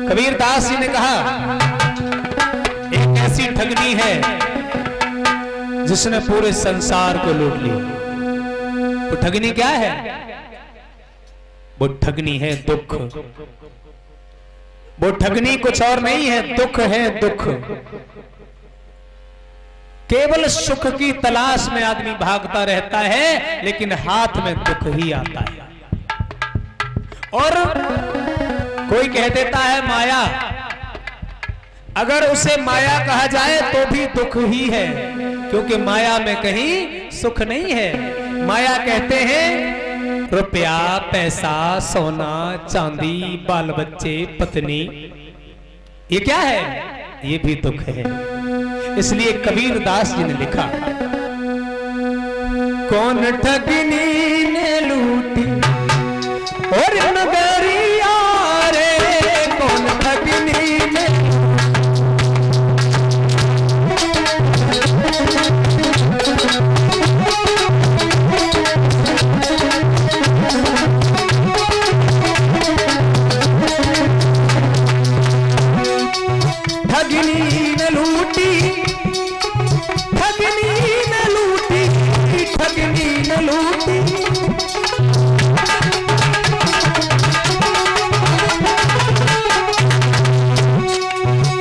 कबीरदास जी ने कहा एक ऐसी ठगनी है जिसने पूरे संसार को लूट लिया। वो ठगनी क्या है? वो ठगनी है दुख। वो ठगनी कुछ और नहीं है, दुख है दुख। केवल सुख की तलाश में आदमी भागता रहता है, लेकिन हाथ में दुख ही आता है। और कोई कह देता है माया, अगर उसे माया कहा जाए तो भी दुख ही है, क्योंकि माया में कहीं सुख नहीं है। माया कहते हैं रुपया, पैसा, सोना, चांदी, बाल बच्चे, पत्नी, ये क्या है? ये भी दुख है। इसलिए कबीरदास जी ने लिखा, कौन ठगनी ने लूटी और नगरिया रे, कौन ठगनी ने ठगनी ने लूटी, ठगनी ने लूटी, ठगनी ने लूटी,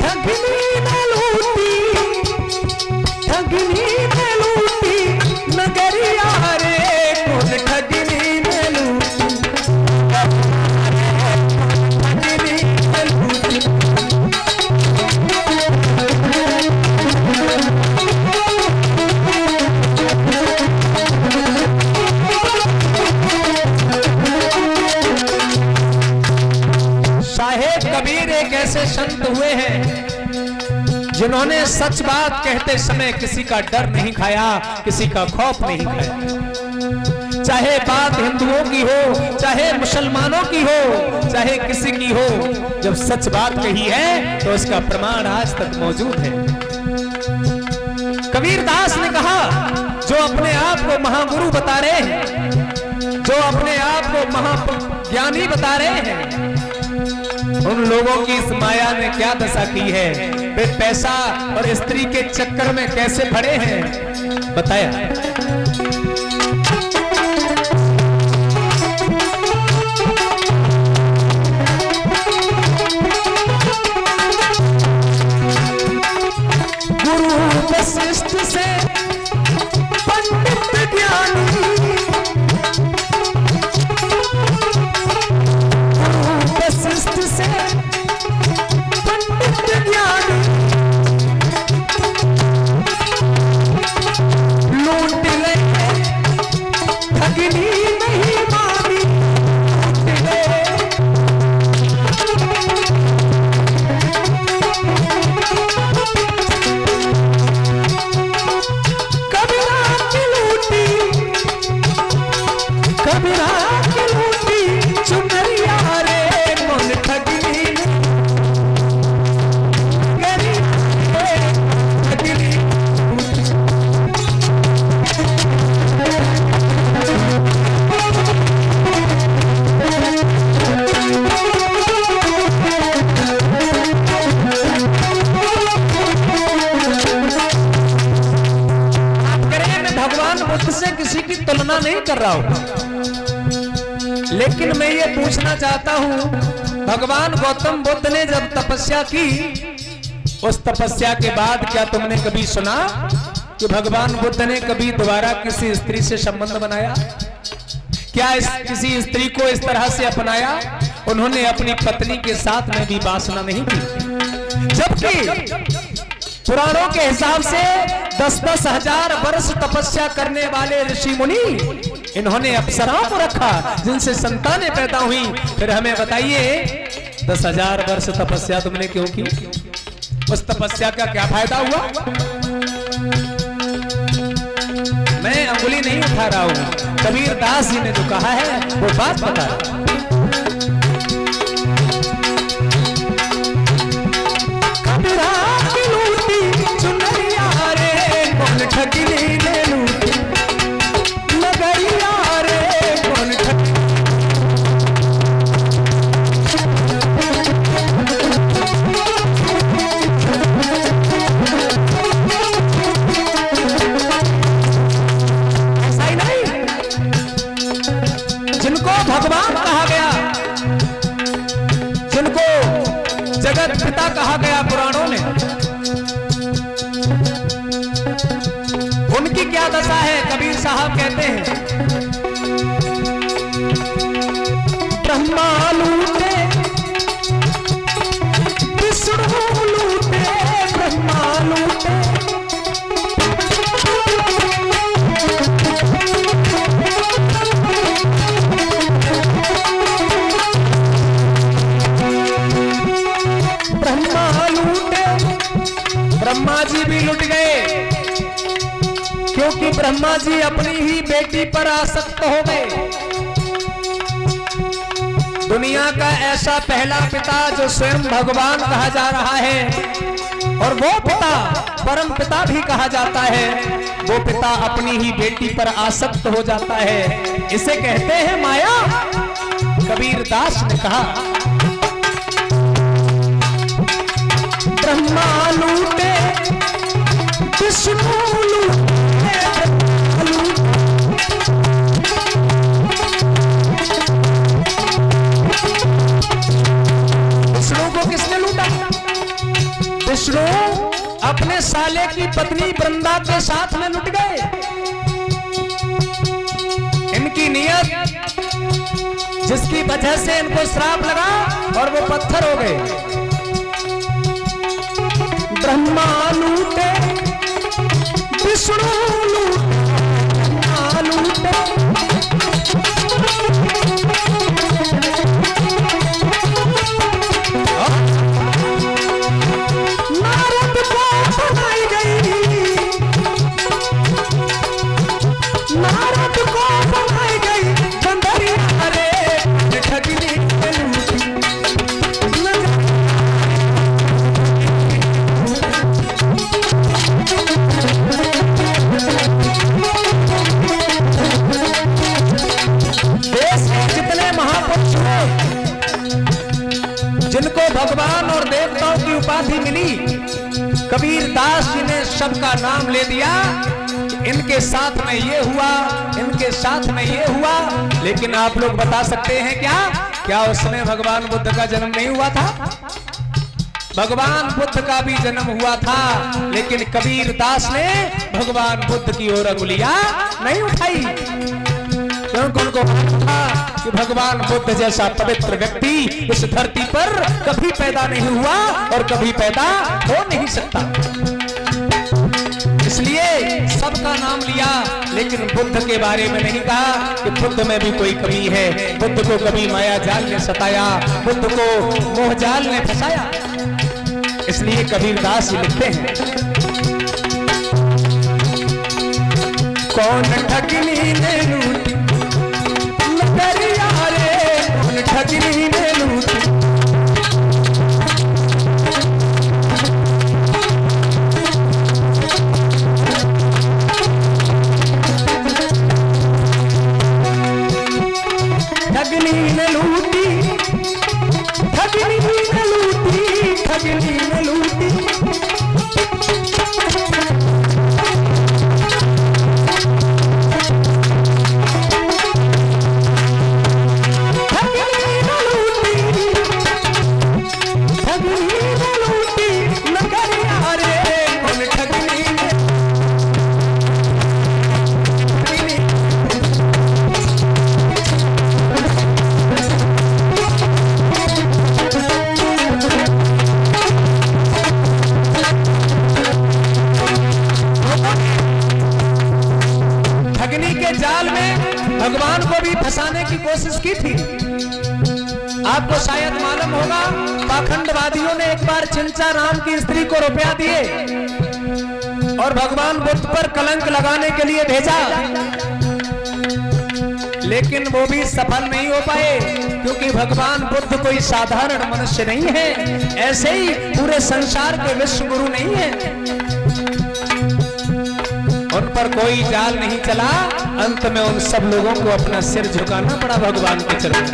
ठगनी ने लूटी, ठगनी ने लूटी नगरिया रे, कौन ठगनी ने लूटी, ठगनी ने लूटी। साहेब कबीर एक ऐसे संत हुए हैं जिन्होंने सच बात कहते समय किसी का डर नहीं खाया, किसी का खौफ नहीं खाया। चाहे बात हिंदुओं की हो, चाहे मुसलमानों की हो, चाहे किसी की हो, जब सच बात कही है तो उसका प्रमाण आज तक मौजूद है। कबीरदास ने कहा, जो अपने आप को महागुरु बता रहे हैं, जो अपने आप को महाज्ञानी बता रहे हैं, उन लोगों की इस माया ने क्या दशा की है, वे पैसा और स्त्री के चक्कर में कैसे पड़े हैं, बताया। गुरु वशिष्ठ से पंडित ज्ञानी, वशिष्ठ से पंडित ज्ञानी, लूट ले ठगनी नहीं मानी, लूट ले कबीरा की लूटी, कबीरा की लूटी चुनरिया रे, कौन ठगनी ठगनी। भगवान बुद्ध से किसी की तुलना नहीं कर रहा हूं, लेकिन मैं ये पूछना चाहता हूं, भगवान गौतम बुद्ध ने जब तपस्या की, उस तपस्या के बाद क्या तुमने कभी सुना कि भगवान बुद्ध ने कभी दोबारा किसी स्त्री से संबंध बनाया? क्या किसी स्त्री को इस तरह से अपनाया? उन्होंने अपनी पत्नी के साथ में भी वासना नहीं की, जबकि पुराणों के हिसाब से 10-10 हजार वर्ष तपस्या करने वाले ऋषि मुनि, इन्होंने अप्सराओं को रखा जिनसे संतानें पैदा हुई। फिर हमें बताइए 10,000 वर्ष तपस्या तुमने क्यों की? उस तपस्या का क्या फायदा हुआ? मैं अंगुली नहीं उठा रहा हूं, कबीरदास जी ने जो कहा है वो बात बता रहा हूं। कबीरा की लूटी चुनरिया रे, कौन ठगनी ने लूटी नगरिया रे, कौन ठगनी। ब्रह्मा लूटे विष्णु लूटे, ब्रह्मा लूटे ब्रह्मा जी भी लुट गए, क्योंकि ब्रह्मा जी अपनी ही बेटी पर आसक्त हो गए। दुनिया का ऐसा पहला पिता जो स्वयं भगवान कहा जा रहा है, और वो पिता परम पिता भी कहा जाता है, वो पिता अपनी ही बेटी पर आसक्त हो जाता है। इसे कहते हैं माया। कबीर दास ने कहा ब्रह्मा लूटे विष्णु लूटे, विष्णु को किसने लूटा? विष्णु अपने साले की पत्नी वृंदा के साथ में लुट गए। इनकी नियत जिसकी वजह से इनको श्राप लगा और वो पत्थर हो गए। ब्रह्मा लूटे विष्णु लूटे, नारद को बनाई गई, नारद को बनाई गई बंदरिया रे ठगनी जिनको भगवान और देवताओं की उपाधि मिली, कबीर दास जी ने सबका नाम ले दिया। इनके साथ में ये हुआ, इनके साथ में ये हुआ। लेकिन आप लोग बता सकते हैं क्या उसमें भगवान बुद्ध का जन्म नहीं हुआ था? भगवान बुद्ध का भी जन्म हुआ था, लेकिन कबीर दास ने भगवान बुद्ध की ओर अंगुलियां नहीं उठाई, क्योंकि उनको मालूम था कि भगवान बुद्ध जैसा पवित्र व्यक्ति इस धरती पर कभी पैदा नहीं हुआ और कभी पैदा हो नहीं सकता। इसलिए सबका नाम लिया, लेकिन बुद्ध के बारे में नहीं कहा कि बुद्ध में भी कोई कमी है। बुद्ध को कभी माया जाल ने सताया, बुद्ध को मोह जाल ने फंसाया। इसलिए कबीर दास जी लिखते हैं, कौन ठगनी ने लूटी नगरिया रे, कौन ठगनी ने लूटी, ठगनी ने लूटी, ठगनी ने लूटी, ठगनी ने लूटी, भगवान को भी फंसाने की कोशिश की थी। आपको शायद मालूम होगा, पाखंडवादियों ने एक बार चिंचा नाम की स्त्री को रुपया दिए और भगवान बुद्ध पर कलंक लगाने के लिए भेजा, लेकिन वो भी सफल नहीं हो पाए, क्योंकि भगवान बुद्ध कोई साधारण मनुष्य नहीं है, ऐसे ही पूरे संसार के विश्व गुरु नहीं है। उन पर कोई जाल नहीं चला। अंत में उन सब लोगों को अपना सिर झुकाना पड़ा भगवान के चरणों में।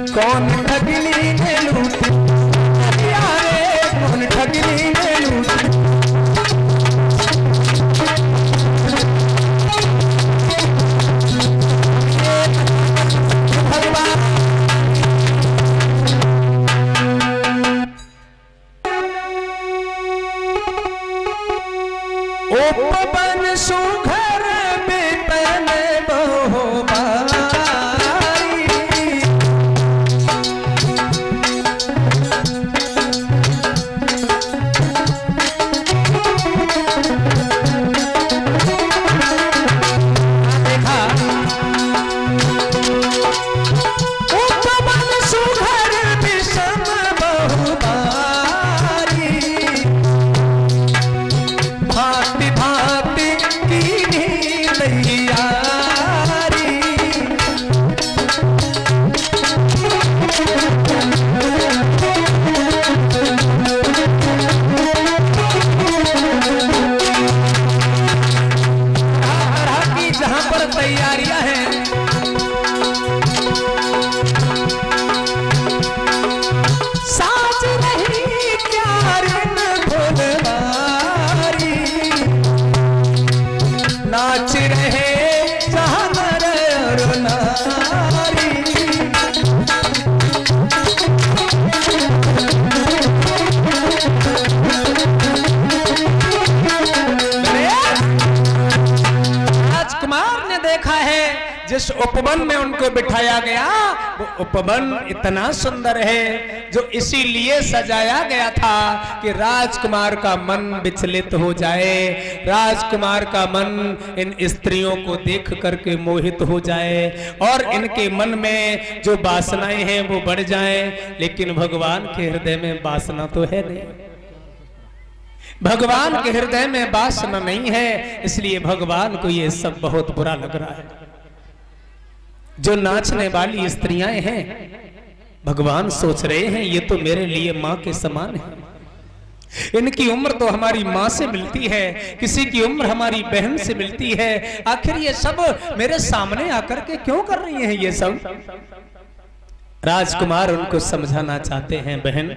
कौन ठगनी ने लूटी, कौन ठगनी ने लूटी, पवन सुघर में पहने बहुबार, जिस उपवन में उनको बिठाया गया वो उपवन इतना सुंदर है जो इसीलिए सजाया गया था कि राजकुमार का मन विचलित हो जाए, राजकुमार का मन इन स्त्रियों को देख करके मोहित हो जाए और इनके मन में जो वासनाएं हैं वो बढ़ जाएं। लेकिन भगवान के हृदय में वासना तो है नहीं, भगवान के हृदय में वासना नहीं है, इसलिए भगवान को ये सब बहुत बुरा लग रहा है। जो नाचने वाली स्त्रियां हैं, भगवान सोच रहे हैं ये तो मेरे लिए मां के समान है, इनकी उम्र तो हमारी मां से मिलती है, किसी की उम्र हमारी बहन से मिलती है, आखिर ये सब मेरे सामने आकर के क्यों कर रही हैं ये सब। राजकुमार उनको समझाना चाहते हैं, बहन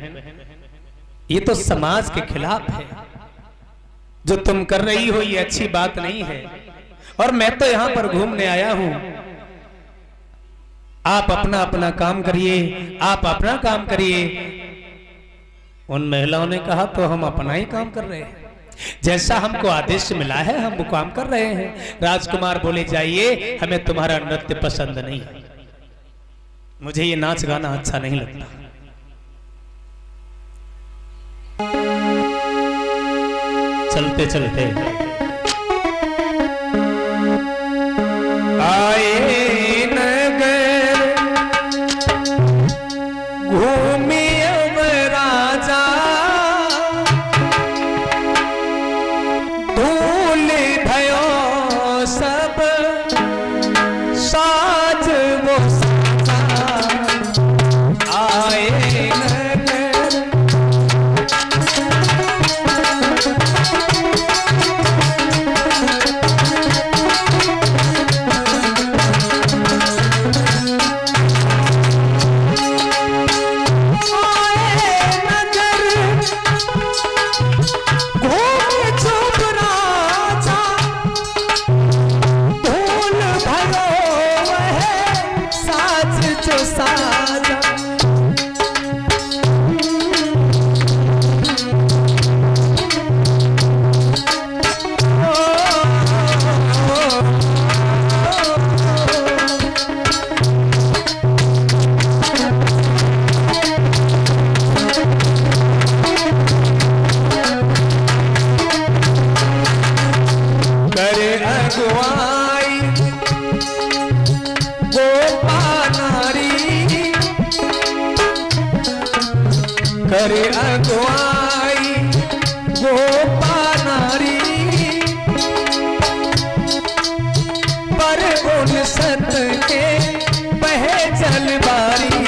ये तो समाज के खिलाफ है, जो तुम कर रही हो ये अच्छी बात नहीं है, और मैं तो यहां पर घूमने आया हूं, आप अपना अपना काम करिए, आप अपना काम करिए। उन महिलाओं ने कहा तो हम अपना ही काम कर रहे हैं, जैसा हमको आदेश मिला है हम वो काम कर रहे हैं। राजकुमार बोले जाइए, हमें तुम्हारा नृत्य पसंद नहीं है, मुझे ये नाच गाना अच्छा नहीं लगता। चलते चलते आए करे अगुवाई गोपा नारी, पर उन सत के बहे जलबारी।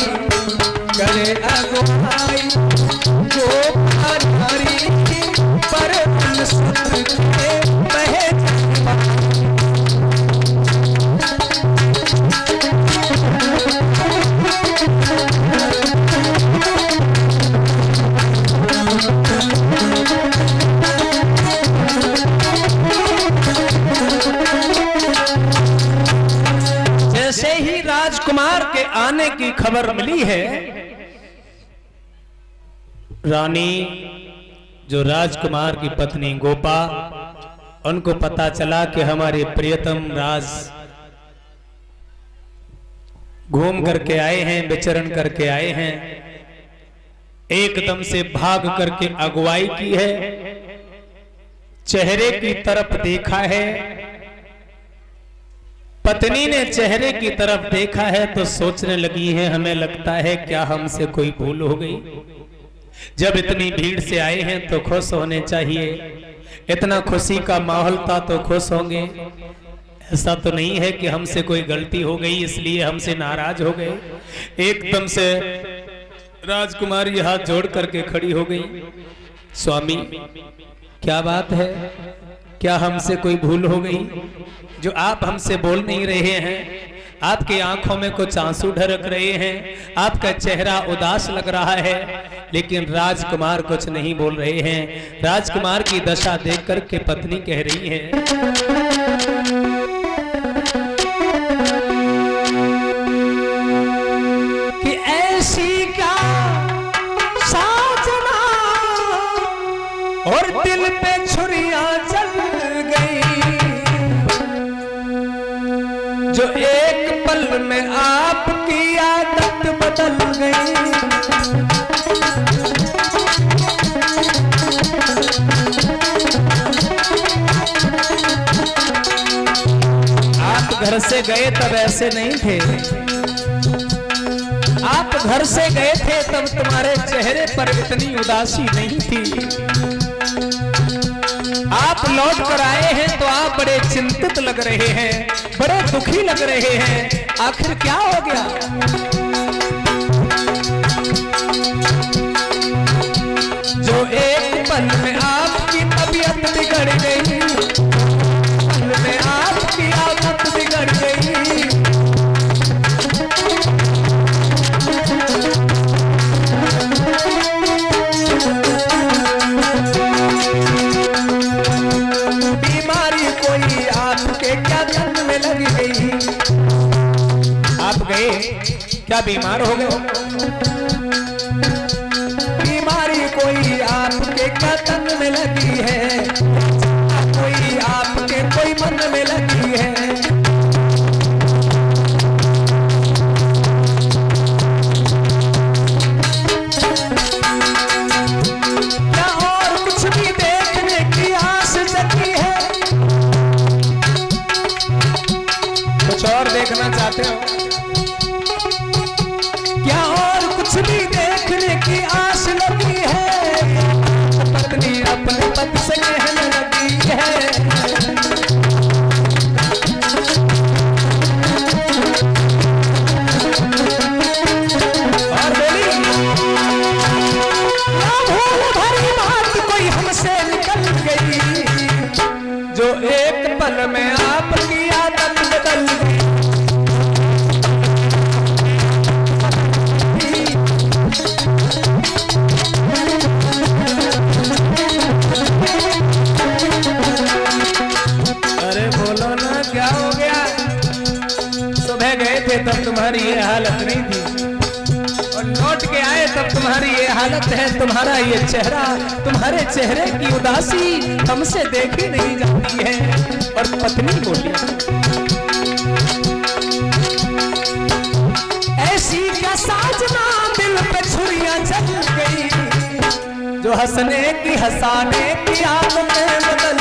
करे अगुवाई गोपा नारी, पर उन सत के बहे जलबारी। जैसे ही राजकुमार के आने की खबर मिली है, रानी जो राजकुमार की पत्नी गोपा, उनको पता चला कि हमारे प्रियतम राज घूम करके आए हैं, विचरण करके आए हैं। एकदम से भाग करके अगुवाई की है, चेहरे की तरफ देखा है। पत्नी ने चेहरे की तरफ देखा है तो सोचने लगी है, हमें लगता है क्या हमसे कोई भूल हो गई। जब इतनी भीड़ से आए हैं तो खुश होने चाहिए, इतना खुशी का माहौल था तो खुश होंगे। ऐसा तो नहीं है कि हमसे कोई गलती हो गई इसलिए हमसे नाराज हो गए। एकदम से राजकुमारी हाथ जोड़ करके खड़ी हो गई। स्वामी क्या बात है, क्या हमसे कोई भूल हो गई जो आप हमसे बोल नहीं रहे हैं? आपकी आंखों में कुछ आंसू ढरक रहे हैं, आपका चेहरा उदास लग रहा है, लेकिन राजकुमार कुछ नहीं बोल रहे हैं। राजकुमार की दशा देख करके पत्नी कह रही है, कि ऐसी क्या साजना और दिल पे छुरियां चल गई, जो एक में आपकी आदत बदल गई। आप घर से गए तब ऐसे नहीं थे। आप घर से गए थे तब तुम्हारे चेहरे पर इतनी उदासी नहीं थी। आप लौट कर आए हैं तो आप बड़े चिंतित लग रहे हैं, बड़े दुखी लग रहे हैं। आखिर क्या हो गया? जो एक पल में आपकी तबीयत बिगड़ गई, पल में आपकी आदत बिगड़ गई। क्या बीमार हो गए? बीमारी कोई आपके क्या तन में लगी है, कोई आपके कोई मन में लगी है। क्या और कुछ भी देखने की आस जगी है? कुछ और देखना चाहते हो? भी देखने की आस लगी है। पत्नी अपने पति से कहने लगी है, और बोली भूल भरी बात कोई हमसे निकल गई। जो एक पल में आपकी आदत बदल गई। तब तुम्हारी ये हालत नहीं थी, और लौट के आए तब तुम्हारी ये हालत है। तुम्हारा ये चेहरा, तुम्हारे चेहरे की उदासी हमसे देखी नहीं जाती है। और पत्नी बोली, ऐसी क्या साजना दिल पे छुरियां चल गई, जो हंसने की हंसाने की आदतें बदल।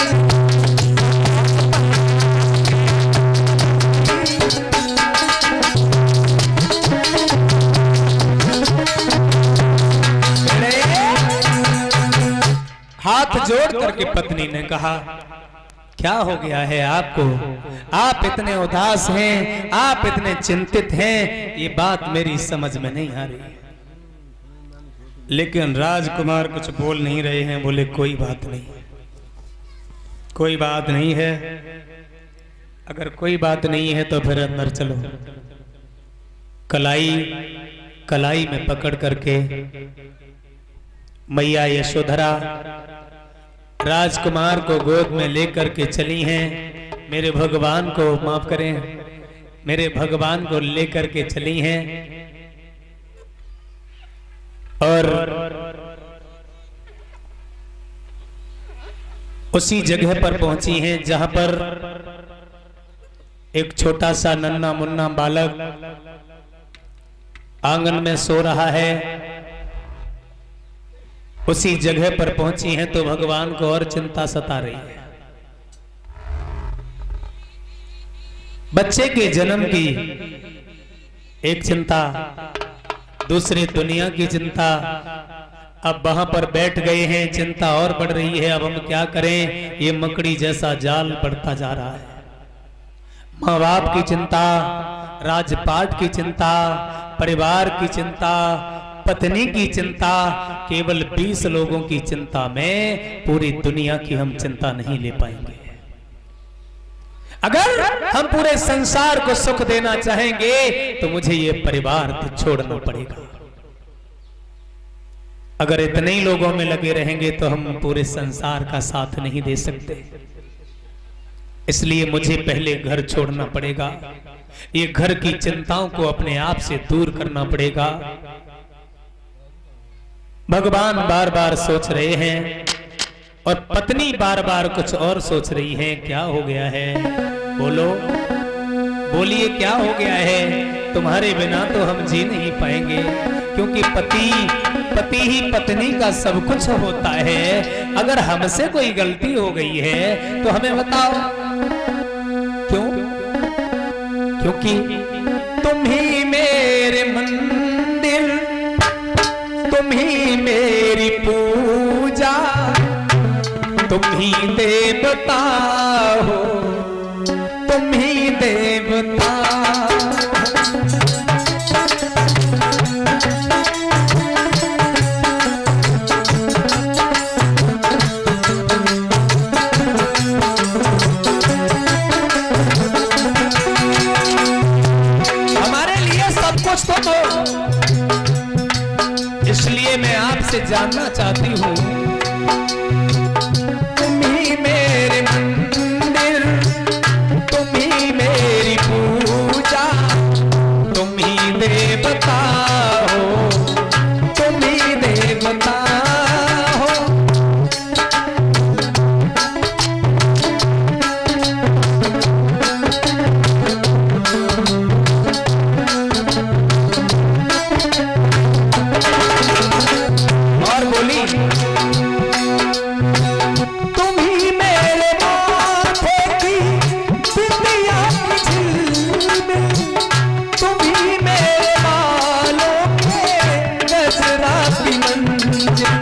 हाथ जोड़ करके पत्नी ने कहा, क्या हो गया है आपको? आप इतने उदास हैं, आप इतने चिंतित हैं, ये बात मेरी समझ में नहीं आ रही। लेकिन राजकुमार कुछ बोल नहीं रहे हैं। बोले कोई बात नहीं, कोई बात नहीं है। अगर कोई बात नहीं है तो फिर अंदर चलो। कलाई में पकड़ करके मैया यशोधरा राजकुमार को गोद में लेकर के चली हैं। मेरे भगवान को माफ करें, मेरे भगवान को लेकर के चली हैं और उसी जगह पर पहुंची हैं जहां पर एक छोटा सा नन्हा मुन्ना बालक आंगन में सो रहा है। उसी जगह पर पहुंची हैं तो भगवान को और चिंता सता रही है। बच्चे के जन्म की एक चिंता, दूसरी दुनिया की चिंता। अब वहां पर बैठ गए हैं, चिंता और बढ़ रही है। अब हम क्या करें? ये मकड़ी जैसा जाल बढ़ता जा रहा है। माँ बाप की चिंता, राजपाट की चिंता, परिवार की चिंता, पत्नी की चिंता, केवल 20 लोगों की चिंता में पूरी दुनिया की हम चिंता नहीं ले पाएंगे। अगर हम पूरे संसार को सुख देना चाहेंगे तो मुझे ये परिवार तो छोड़ना पड़ेगा। अगर इतने ही लोगों में लगे रहेंगे तो हम पूरे संसार का साथ नहीं दे सकते। इसलिए मुझे पहले घर छोड़ना पड़ेगा। ये घर की चिंताओं को अपने आप से दूर करना पड़ेगा। भगवान बार बार सोच रहे हैं और पत्नी बार बार कुछ और सोच रही है। क्या हो गया है? बोलो। बोलिए क्या हो गया है, तुम्हारे बिना तो हम जी नहीं पाएंगे, क्योंकि पति ही पत्नी का सब कुछ होता है। अगर हमसे कोई गलती हो गई है तो हमें बताओ क्यों? क्योंकि तुम ही मेरे मंदिर, तुम ही मेरी पूजा, तुम ही देवता हो, तुम ही देवता। हमारे लिए सब कुछ तुम हो, इसलिए मैं आपसे जानना चाहती हूँ, तुम ही मेरे मंदिर, तुम ही मेरी पूजा, तुम ही देवता हो, तुम ही देवता हो। और बोली, तुम ही मेरे माथे की बिंदिया की झिलमिल, तुम ही मेरे बालों के गजरा की मंजिल।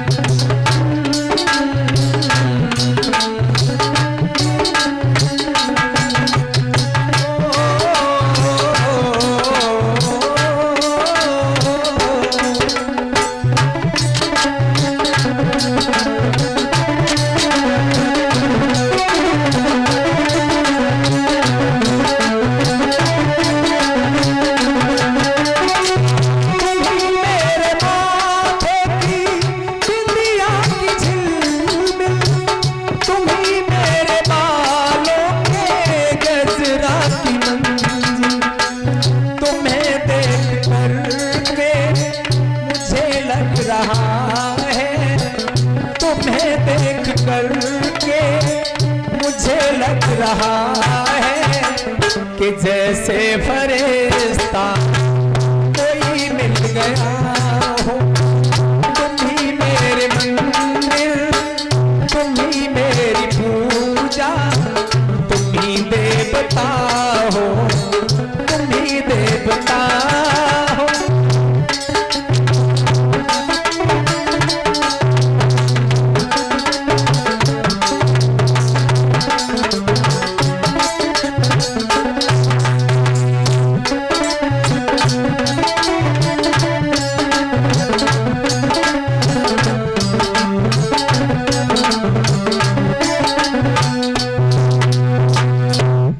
कि जैसे फरिश्ता कोई मिल गया हो, तुम ही मेरे मंदिर, तुम ही मेरी पूजा, तुम ही देवता हो, तुम ही देवता हो।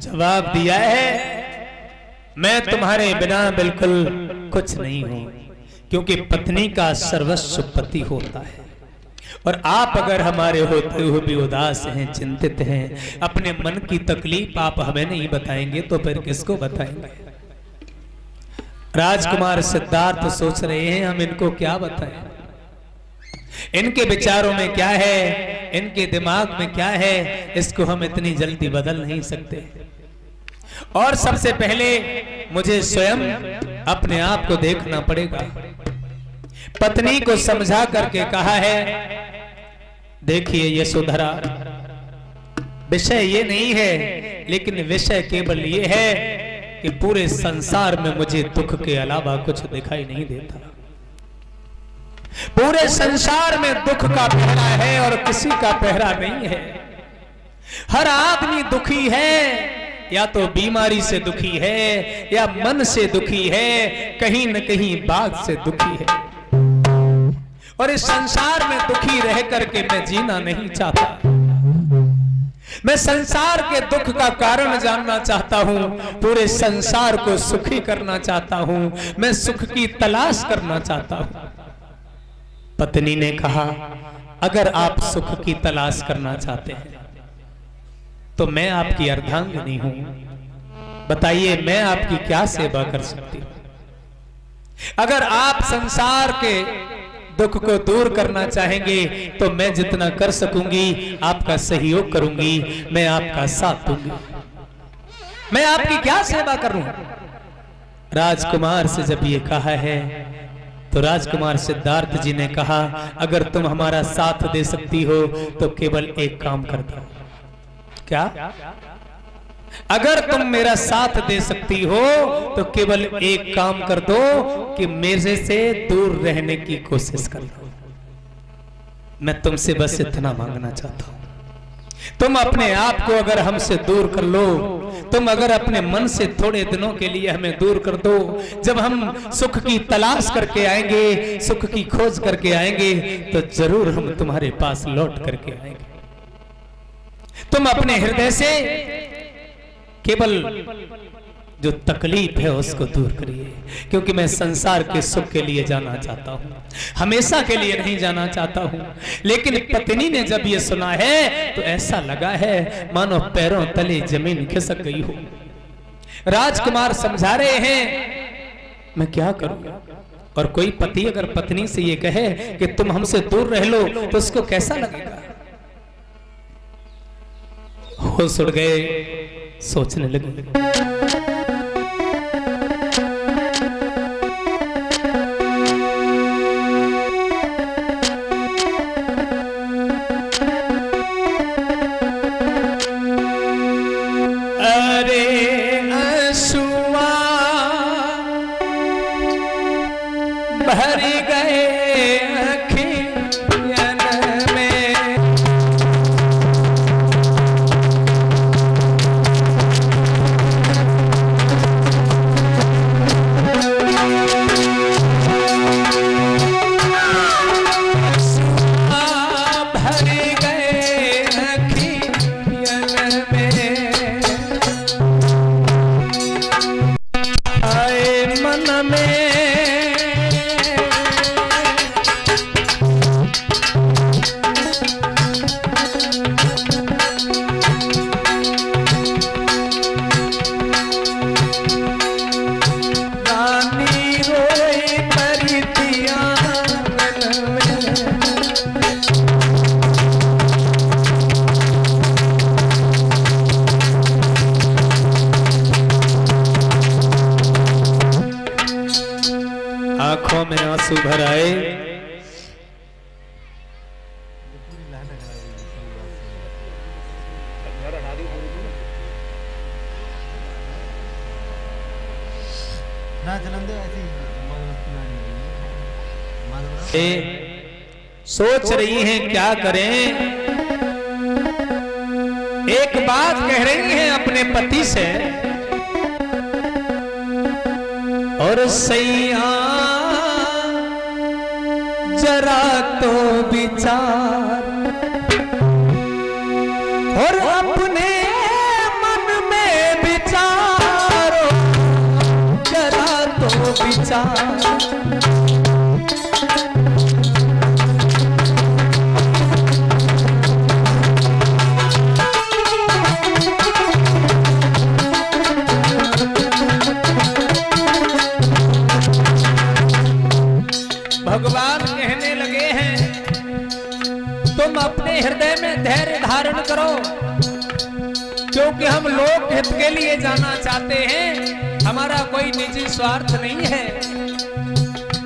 जवाब दिया है, मैं तुम्हारे बिना बिल्कुल कुछ नहीं हूं, क्योंकि पत्नी का सर्वस्व पति होता है। और आप अगर हमारे होते हुए भी उदास हैं, चिंतित हैं, अपने मन की तकलीफ आप हमें नहीं बताएंगे तो फिर किसको बताएंगे? राजकुमार सिद्धार्थ सोच रहे हैं हम इनको क्या बताएं, इनके विचारों में क्या है, इनके दिमाग में क्या है, इसको हम इतनी जल्दी बदल नहीं सकते। और सबसे पहले मुझे स्वयं अपने आप को देखना पड़ेगा। पत्नी को समझा करके कहा है, देखिए यशोधरा, विषय ये नहीं है, लेकिन विषय केवल ये है कि पूरे संसार में मुझे दुख के अलावा कुछ दिखाई नहीं देता। पूरे संसार में दुख का पहरा है और किसी का पहरा नहीं है। हर आदमी दुखी है, या तो बीमारी से दुखी है, या मन से दुखी है, कहीं न कहीं बात से दुखी है। और इस संसार में दुखी रह करके मैं जीना नहीं चाहता। मैं संसार के दुख का कारण जानना चाहता हूं, पूरे संसार को सुखी करना चाहता हूं, मैं सुख की तलाश करना चाहता हूं। पत्नी ने कहा, अगर आप सुख की तलाश करना चाहते हैं तो मैं आपकी अर्धांगिनी हूं, बताइए मैं आपकी क्या सेवा कर सकती हूं? अगर आप संसार के दुख को दूर करना चाहेंगे तो मैं जितना कर सकूंगी आपका सहयोग करूंगी, मैं आपका साथ दूंगी। मैं आपकी क्या सेवा करूं? राजकुमार से जब ये कहा है तो राजकुमार सिद्धार्थ जी ने कहा, अगर तुम हमारा साथ दे सकती हो तो केवल एक काम कर दो। क्या? अगर तुम मेरा साथ दे सकती हो तो केवल एक काम कर दो कि मेरे से दूर रहने की कोशिश कर लो। मैं तुमसे बस इतना मांगना चाहता हूं, तुम अपने आप को अगर हमसे दूर कर लो, तुम अगर अपने मन से थोड़े दिनों के लिए हमें दूर कर दो, जब हम सुख की तलाश करके आएंगे, सुख की खोज करके आएंगे, तो जरूर हम तुम्हारे पास लौट करके आएंगे। तुम अपने हृदय से केवल जो तकलीफ है उसको दूर करिए, क्योंकि मैं संसार के सुख के लिए जाना चाहता हूं, हमेशा के लिए नहीं जाना चाहता हूं। लेकिन पत्नी ने जब ये सुना है तो ऐसा लगा है मानो पैरों तले जमीन खिसक गई हो। राजकुमार समझा रहे हैं मैं क्या करूं, और कोई पति अगर पत्नी से ये कहे कि तुम हमसे दूर रह लो तो उसको कैसा लगेगा। होश उड़ गए, सोचने लगे। भरी गए अखियन में, भरी गए अखियन में, आए मन में आंखों में आंसू भर आए। सोच रही हैं क्या करें। एक बात कह रही हैं अपने पति से, और सैया जरा तो विचार, और अपने मन में विचारो, जरा तो विचार। भगवान कहने लगे हैं तुम अपने हृदय में धैर्य धारण करो, क्योंकि हम लोक हित के लिए जाना चाहते हैं, हमारा कोई निजी स्वार्थ नहीं है।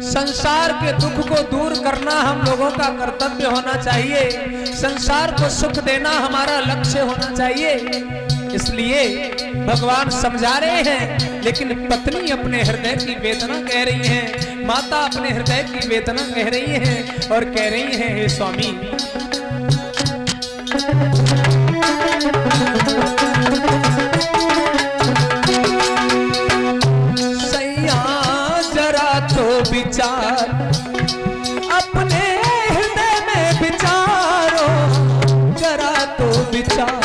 संसार के दुख को दूर करना हम लोगों का कर्तव्य होना चाहिए, संसार को सुख देना हमारा लक्ष्य होना चाहिए। इसलिए भगवान समझा रहे हैं, लेकिन पत्नी अपने हृदय की वेदना कह रही है, माता अपने हृदय की वेदना कह रही है, और कह रही है हे स्वामी, सैया जरा तो विचार, अपने हृदय में विचारो, जरा तो विचार।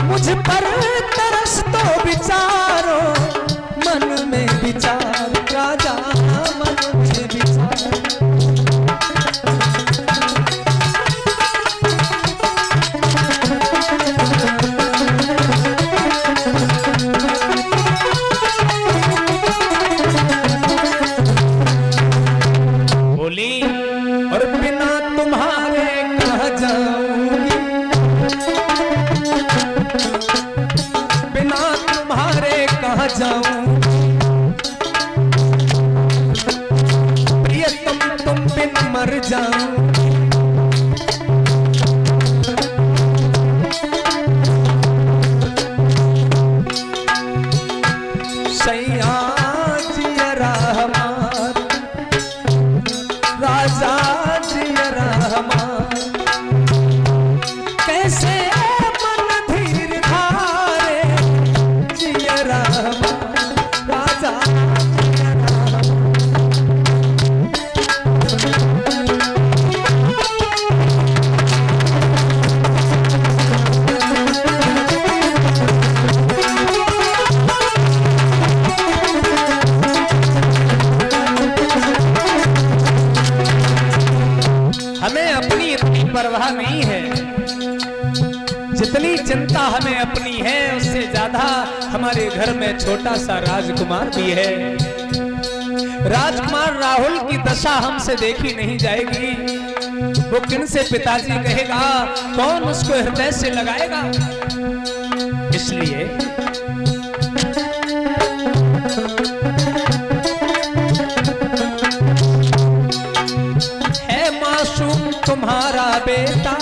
मुझ पर तरस तो विचारो, चिंता हमें अपनी है, उससे ज्यादा हमारे घर में छोटा सा राजकुमार भी है। राजकुमार राहुल की दशा हमसे देखी नहीं जाएगी। वो किन से पिताजी कहेगा, कौन उसको हृदय से लगाएगा। इसलिए है मासूम तुम्हारा बेटा,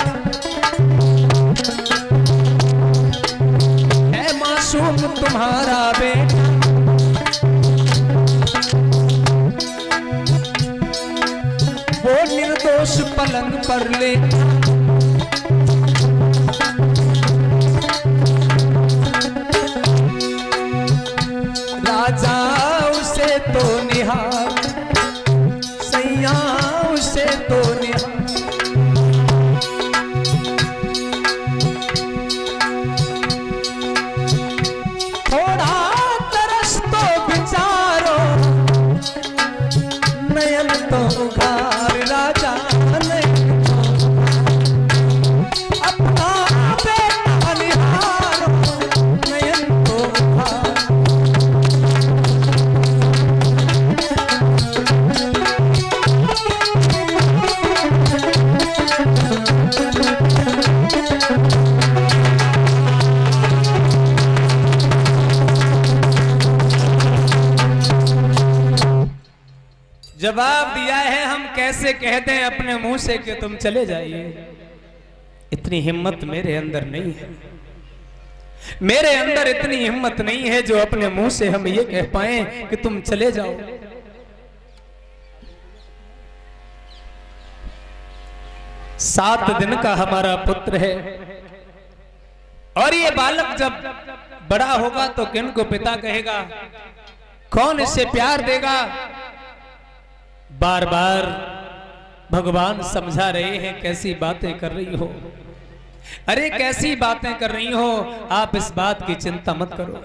है मासूम तुम्हारा बेटा, वो निर्दोष पलंग पर ले, राजा उसे तो निहार, सैया उसे तो निहार। थोड़ा तरस तो विचारो, नयन तो उघार राजा, नयन तो अपना बेटा निहारो, नयन तो उघार। जवाब दिया है, हम कैसे कहते हैं अपने मुंह से कि तुम चले जाइए। इतनी हिम्मत मेरे अंदर नहीं है, मेरे अंदर इतनी हिम्मत नहीं है जो अपने मुंह से हम ये कह पाए कि तुम चले जाओ। सात दिन का हमारा पुत्र है और ये बालक जब बड़ा होगा तो किन को पिता कहेगा, कौन इसे प्यार देगा। बार बार भगवान समझा रहे हैं, कैसी बातें कर रही हो, अरे कैसी बातें कर रही हो, आप इस बात की चिंता मत करो।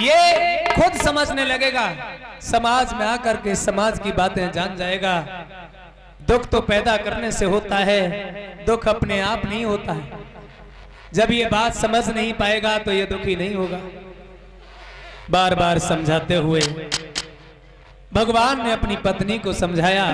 ये खुद समझने लगेगा, समाज में आकर के समाज की बातें जान जाएगा। दुख तो पैदा करने से होता है, दुख अपने आप नहीं होता है। जब ये बात समझ नहीं पाएगा तो ये दुखी नहीं होगा। बार बार समझाते हुए भगवान ने अपनी पत्नी को समझाया।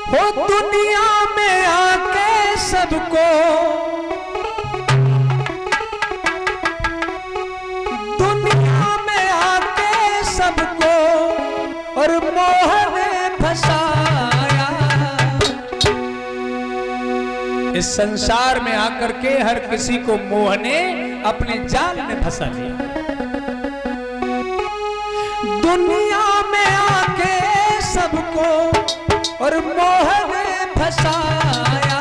हो दुनिया में आके सबको, दुनिया में आके सबको और मोह ने फंसाया। इस संसार में आकर के हर किसी को मोह ने अपने जाल में फंसा लिया। दुनिया में आके सबको और मोह ने फंसाया,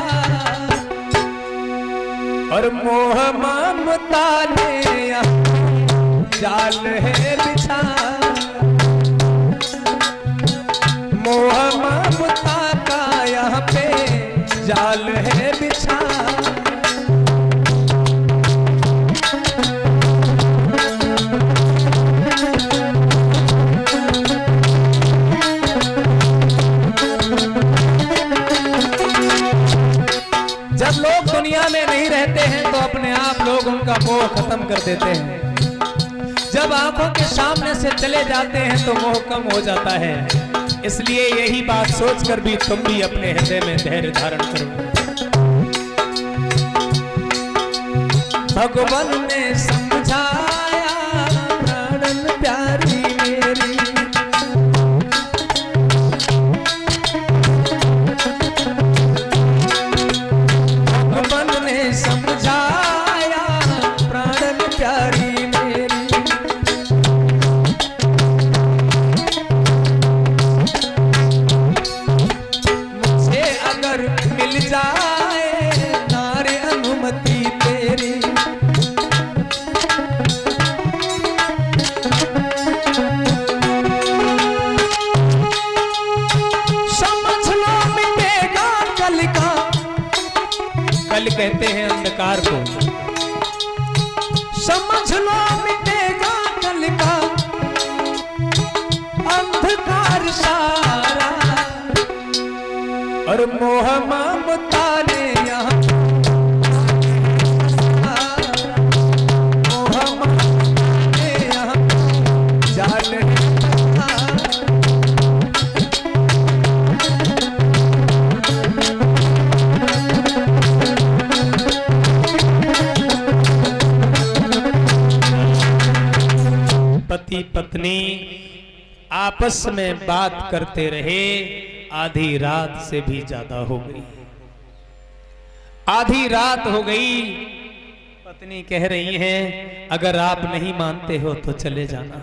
और मोह ममता ने जाल है बिछाया। मोह ममता का यहाँ पे जाल है बिछा। जब लोग दुनिया में नहीं रहते हैं तो अपने आप लोग उनका मोह खत्म कर देते हैं। जब आंखों के सामने से चले जाते हैं तो मोह कम हो जाता है। इसलिए यही बात सोचकर भी तुम भी अपने हृदय में धैर्य धारण करो। भगवान ने समझाया प्राणन प्यारी मेरी, भगवान ने समझाया प्राणन प्यारी मेरी। मुझे अगर मिल जाए नारे अनुमति तेरी, कल कहते हैं अंधकार को, समझ लो मिटेगा कल का अंधकार सारा, और मोह ममता ने यहाँ पति पत्नी आपस में बात करते रहे, आधी रात से भी ज्यादा हो गई। आधी रात हो गई, पत्नी कह रही है अगर आप नहीं मानते हो तो चले जाना,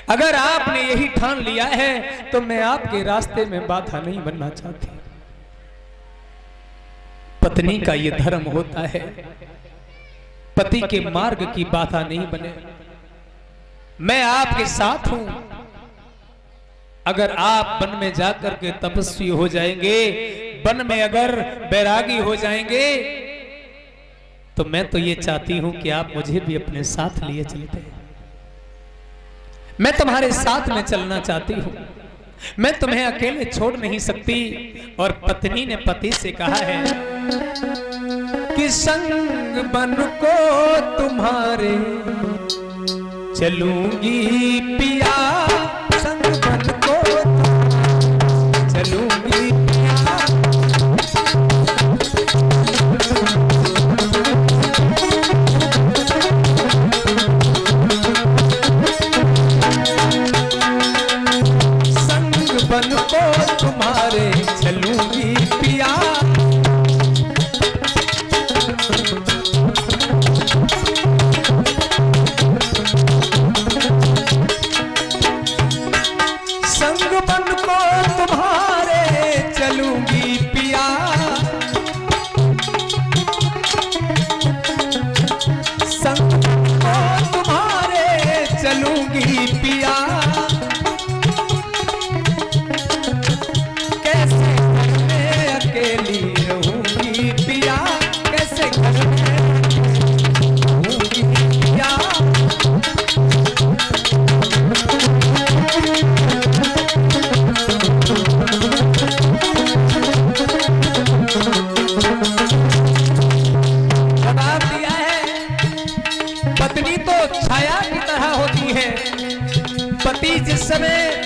अगर आपने यही ठान लिया है तो मैं आपके रास्ते में बाधा नहीं बनना चाहती। पत्नी का यह धर्म होता है, पति के मार्ग की बाधा नहीं बने। मैं आपके साथ हूं, अगर आप वन में जाकर के तपस्वी हो जाएंगे, वन में अगर बैरागी हो जाएंगे, तो मैं तो ये चाहती हूं कि आप मुझे भी अपने साथ लिए चलते। मैं तुम्हारे साथ में चलना चाहती हूं, मैं तुम्हें अकेले छोड़ नहीं सकती। और पत्नी ने पति से कहा है कि संग बन को तुम्हारे चलूंगी पिया, संग बन को चलूंगी पिया। संग बन को तुम्हारे चलूंगी पिया,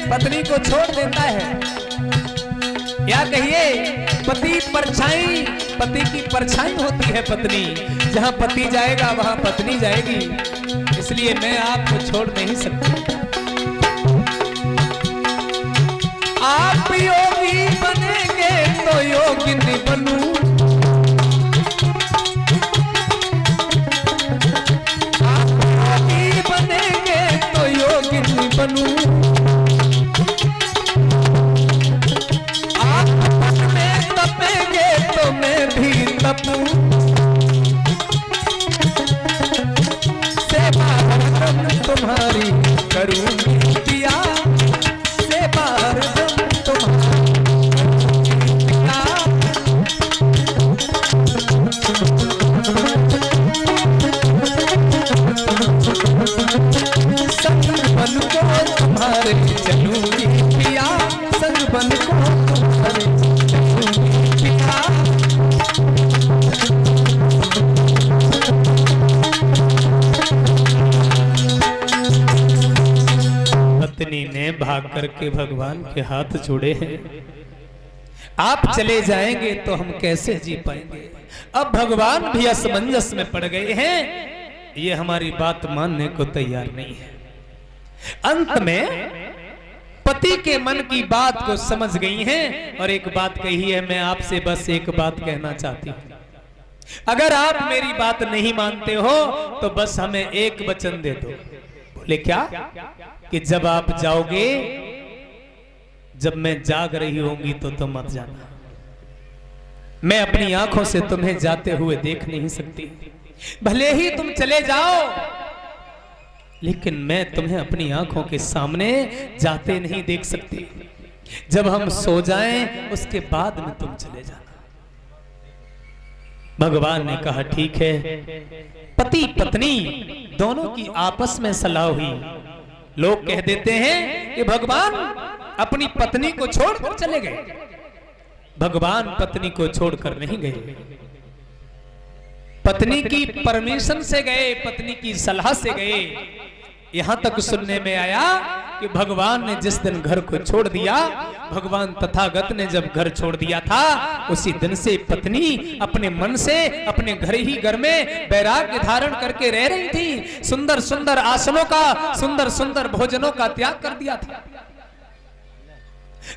पत्नी को छोड़ देता है, या कहिए पति परछाई, पति की परछाई होती है पत्नी। जहां पति जाएगा वहां पत्नी जाएगी, इसलिए मैं आपको छोड़ नहीं सकती। आप योगी बनेंगे तो योगिनी बनूं, आप योगी बनेंगे तो योगिनी बनूं, तो मैं भी तपूं, सेवा हरदम तुम्हारी करूंगी पिया, सेवा हरदम तुम्हारी पिया। संग बन को तुम्हारे चलूंगी पिया, संग बन को तुम्हारे पत्नी ने भाग करके भगवान के हाथ जोड़े हैं। आप चले जाएंगे तो हम कैसे जी पाएंगे। अब भगवान भी असमंजस में पड़ गए हैं, ये हमारी बात मानने को तैयार नहीं है। अंत में पति के मन की बात को समझ गई हैं और एक बात कही है, मैं आपसे बस एक बात कहना चाहती हूं, अगर आप मेरी बात नहीं मानते हो तो बस हमें एक वचन दे दो। बोले क्या? कि जब आप जाओगे, जब मैं जाग रही होंगी तो तुम मत जाना। मैं अपनी आंखों से तुम्हें जाते हुए देख नहीं सकती, भले ही तुम चले जाओ, लेकिन मैं तुम्हें अपनी आंखों के सामने जाते नहीं देख सकती। जब हम सो जाएं उसके बाद में तुम चले जाना। भगवान ने कहा ठीक है। पति पत्नी दोनों की आपस में सलाह हुई। लोग कह देते हैं कि भगवान अपनी पत्नी को छोड़कर चले गए। भगवान पत्नी को छोड़कर नहीं गए, पत्नी की परमिशन से गए, पत्नी की सलाह से गए। यहां तक सुनने में आया कि भगवान ने जिस दिन घर को छोड़ दिया, भगवान तथागत ने जब घर छोड़ दिया था, उसी दिन से पत्नी अपने मन से अपने घर ही घर में वैराग्य धारण करके रह रही थी। सुंदर सुंदर आसनों का, सुंदर सुंदर भोजनों का त्याग कर दिया था,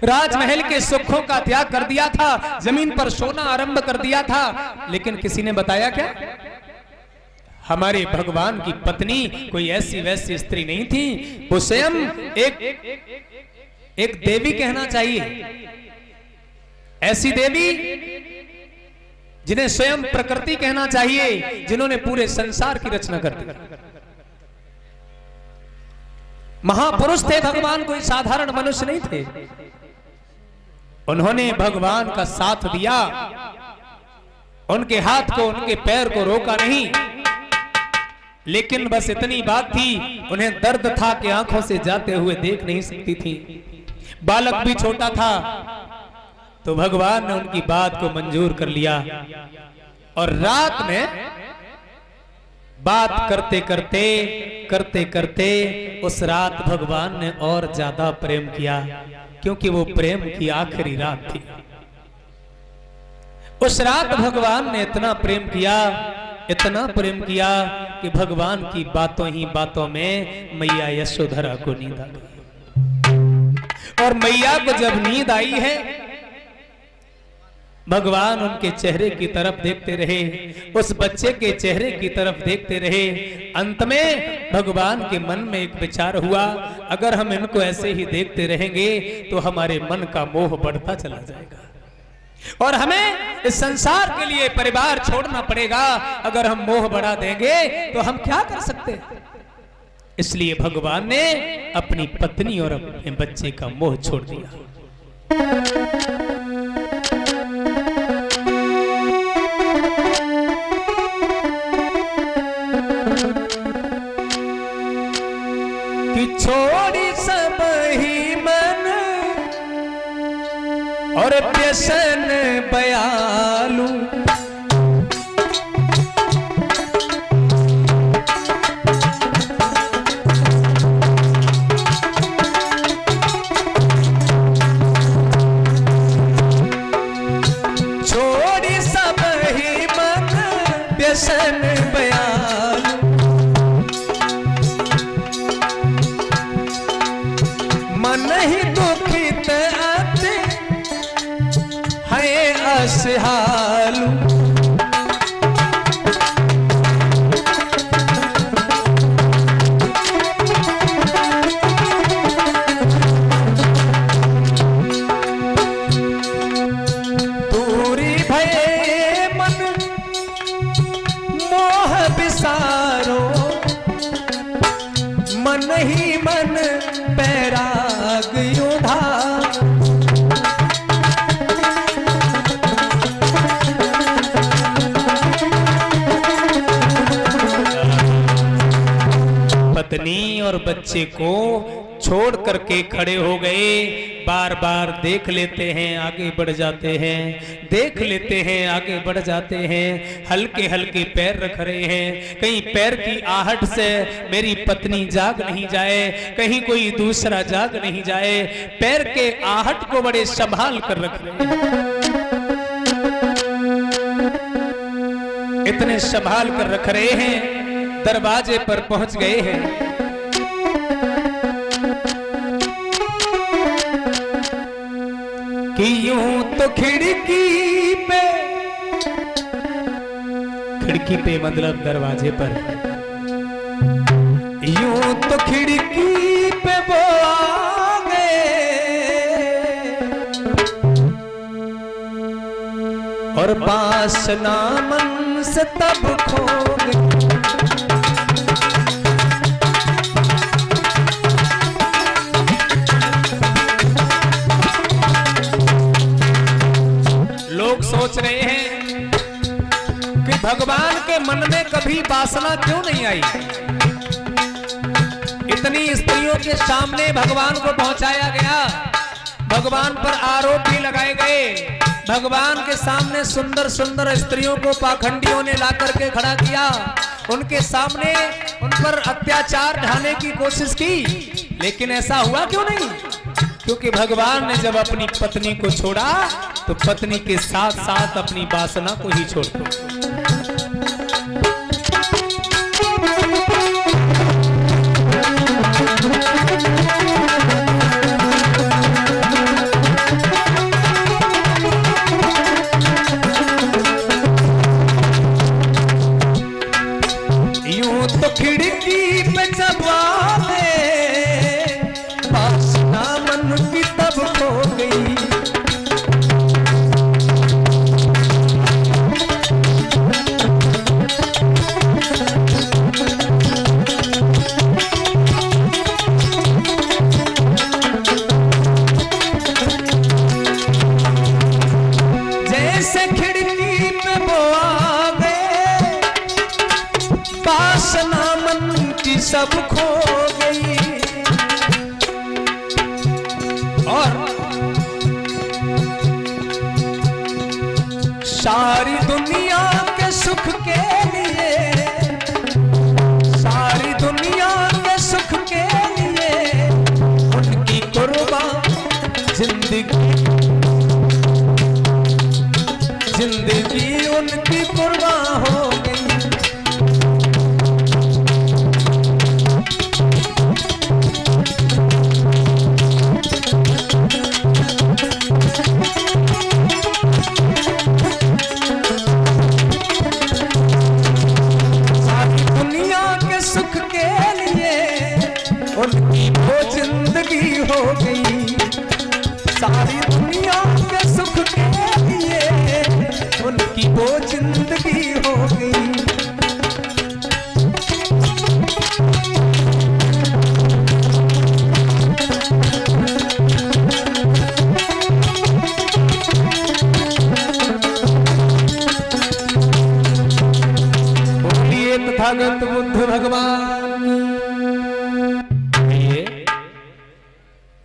राजमहल के सुखों का त्याग कर दिया था, जमीन पर सोना आरंभ कर दिया था। लेकिन किसी ने बताया क्या? हमारे भगवान की पत्नी कोई ऐसी वैसी स्त्री नहीं थी, वो स्वयं एक देवी कहना चाहिए, ऐसी देवी जिन्हें स्वयं प्रकृति कहना चाहिए, जिन्होंने पूरे संसार की रचना कर दी। महापुरुष थे भगवान, कोई साधारण मनुष्य नहीं थे। उन्होंने भगवान का साथ दिया, उनके हाथ को, उनके पैर को रोका नहीं, लेकिन बस इतनी बात थी, उन्हें दर्द था कि आंखों से जाते हुए देख नहीं सकती थी। बालक भी छोटा था, तो भगवान ने उनकी बात को मंजूर कर लिया। और रात में बात करते करते करते करते उस रात भगवान ने और ज्यादा प्रेम किया, क्योंकि वो प्रेम की आखिरी रात थी। उस रात भगवान ने इतना प्रेम किया, इतना प्रेम किया कि भगवान की बातों ही बातों में मैया यशोधरा को नींद आ गई। और मैया को जब नींद आई है, भगवान उनके चेहरे की तरफ देखते रहे, उस बच्चे के चेहरे की तरफ देखते रहे। अंत में भगवान के मन में एक विचार हुआ, अगर हम इनको ऐसे ही देखते रहेंगे तो हमारे मन का मोह बढ़ता चला जाएगा और हमें इस संसार के लिए परिवार छोड़ना पड़ेगा। अगर हम मोह बढ़ा देंगे तो हम क्या कर सकते हैं? इसलिए भगवान ने अपनी पत्नी और अपने बच्चे का मोह छोड़ दिया। कि छोड़ी सब ही मन और व्यसन बयालू, छोड़ी सब ही मन व्यसन बयालू, मन ही दुखित अति है असहालू। दूरी भये मन मोह विसारो, मन ही मन बैराग उधार। पत्नी और बच्चे को छोड़ करके खड़े हो गए। बार बार देख लेते हैं, आगे बढ़ जाते हैं, देख लेते हैं, आगे बढ़ जाते हैं। हल्के हल्के पैर रख रहे हैं, कहीं पैर की आहट से मेरी पत्नी जाग नहीं जाए, कहीं कोई दूसरा जाग नहीं जाए। पैर के आहट को बड़े संभाल कर रख रहे हैं, इतने संभाल कर रख रहे हैं। दरवाजे पर पहुंच गए हैं। कि यूं तो खिड़की पे मतलब दरवाजे पर, यूं तो खिड़की पे वो आ गए और पास नामन से तब खो गए। लोग सोच रहे हैं भगवान के मन में कभी वासना क्यों नहीं आई? इतनी स्त्रियों के सामने भगवान को पहुंचाया गया, भगवान पर आरोप भी लगाए गए, भगवान के सामने सुंदर सुंदर स्त्रियों को पाखंडियों ने ला करके खड़ा किया, उनके सामने उन पर अत्याचार ढाने की कोशिश की, लेकिन ऐसा हुआ क्यों नहीं? क्योंकि भगवान ने जब अपनी पत्नी को छोड़ा तो पत्नी के साथ साथ अपनी वासना को ही छोड़ दो। खिड़की पे जवाबे वासना मन की तब खो गई। जैसे खिड़की पे वो आ गए वासना सब खो गई और सारी दुनिया के सुख के लिए, सारी दुनिया के सुख के लिए उनकी कुर्बान जिंदगी, जिंदगी उनकी कुर्बान हो गई। उनकी वो जिंदगी हो गई, सारी दुनिया के सुख के लिए उनकी वो जिंदगी हो गई। बोलिए तथागत बुद्ध भगवान।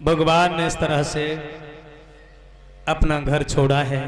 भगवान ने इस तरह से अपना घर छोड़ा है,